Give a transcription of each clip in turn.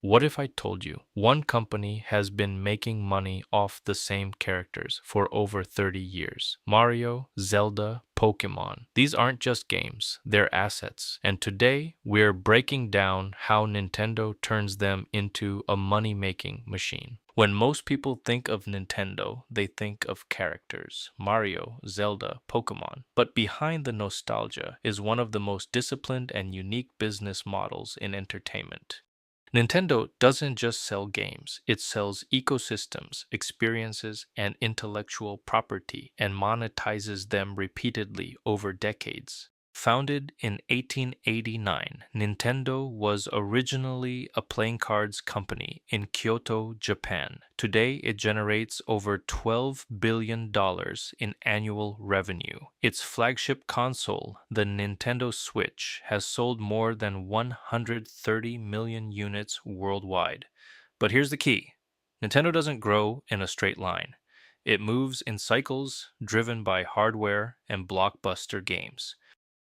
What if I told you one company has been making money off the same characters for over 30 years? Mario, Zelda, Pokémon. These aren't just games, they're assets. And today, we're breaking down how Nintendo turns them into a money making machine. When most people think of Nintendo, they think of characters Mario, Zelda, Pokemon. But behind the nostalgia is one of the most disciplined and unique business models in entertainment. Nintendo doesn't just sell games, it sells ecosystems, experiences, and intellectual property and monetizes them repeatedly over decades. Founded in 1889, Nintendo was originally a playing cards company in Kyoto, Japan. Today, it generates over $12 billion in annual revenue. Its flagship console, the Nintendo Switch, has sold more than 130 million units worldwide. But here's the key: Nintendo doesn't grow in a straight line. It moves in cycles driven by hardware and blockbuster games.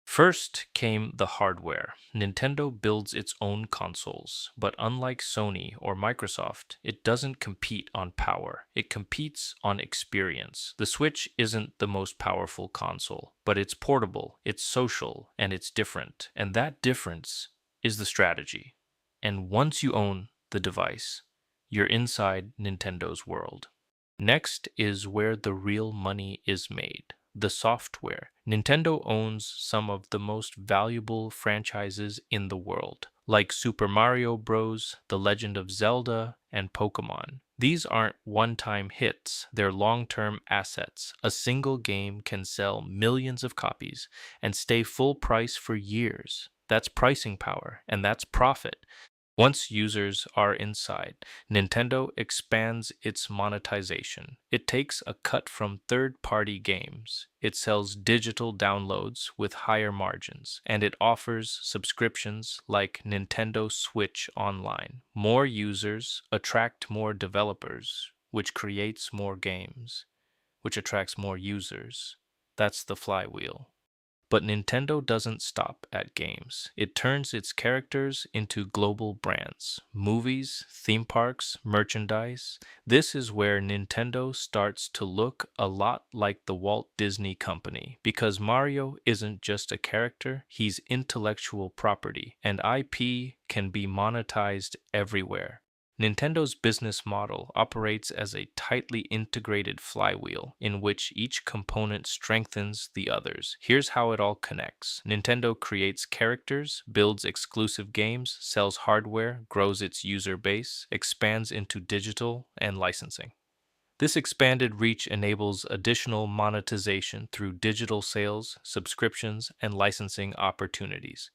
First came the hardware. Nintendo builds its own consoles, but unlike Sony or Microsoft, it doesn't compete on power. It competes on experience. The Switch isn't the most powerful console, but it's portable, it's social, and it's different. And that difference is the strategy. And once you own the device, you're inside Nintendo's world. Next is where the real money is made: the software. Nintendo owns some of the most valuable franchises in the world, like Super Mario Bros., The Legend of Zelda, and Pokémon. These aren't one time hits, they're long term assets. A single game can sell millions of copies and stay full price for years. That's pricing power, and that's profit. Once users are inside, Nintendo expands its monetization. It takes a cut from third party games, it sells digital downloads with higher margins, and it offers subscriptions like Nintendo Switch Online. More users attract more developers, which creates more games, which attracts more users. That's the flywheel. But Nintendo doesn't stop at games. It turns its characters into global brands: movies, theme parks, merchandise. This is where Nintendo starts to look a lot like the Walt Disney Company, because Mario isn't just a character, he's intellectual property, and IP can be monetized everywhere. Nintendo's business model operates as a tightly integrated flywheel in which each component strengthens the others. Here's how it all connects: Nintendo creates characters, builds exclusive games, sells hardware, grows its user base, expands into digital and licensing. This expanded reach enables additional monetization through digital sales, subscriptions, and licensing opportunities,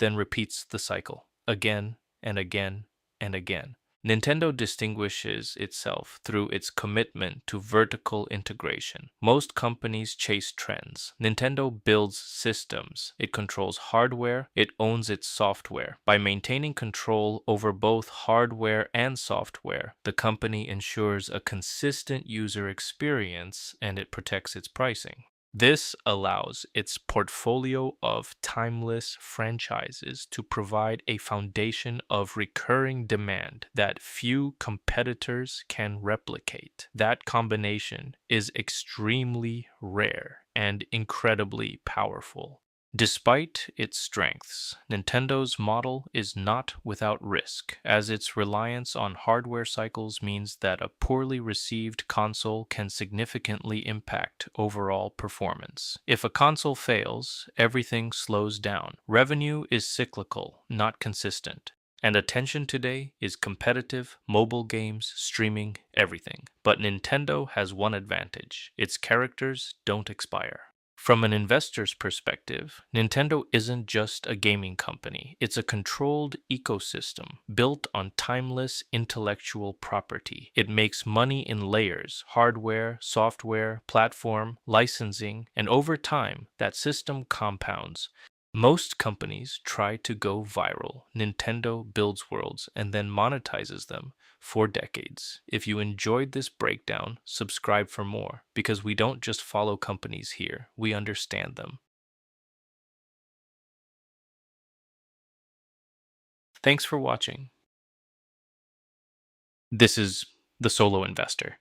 then repeats the cycle again and again and again. Nintendo distinguishes itself through its commitment to vertical integration. Most companies chase trends. Nintendo builds systems. It controls hardware. It owns its software. By maintaining control over both hardware and software, the company ensures a consistent user experience and it protects its pricing. This allows its portfolio of timeless franchises to provide a foundation of recurring demand that few competitors can replicate. That combination is extremely rare and incredibly powerful. Despite its strengths, Nintendo's model is not without risk, as its reliance on hardware cycles means that a poorly received console can significantly impact overall performance. If a console fails, everything slows down. Revenue is cyclical, not consistent. And attention today is competitive, mobile games, streaming, everything. But Nintendo has one advantage: its characters don't expire. From an investor's perspective, Nintendo isn't just a gaming company, it's a controlled ecosystem built on timeless intellectual property. It makes money in layers: hardware, software, platform, licensing, and over time, that system compounds. Most companies try to go viral. Nintendo builds worlds and then monetizes them for decades. If you enjoyed this breakdown, subscribe for more, because we don't just follow companies here, we understand them. Thanks for watching. This is the solo investor.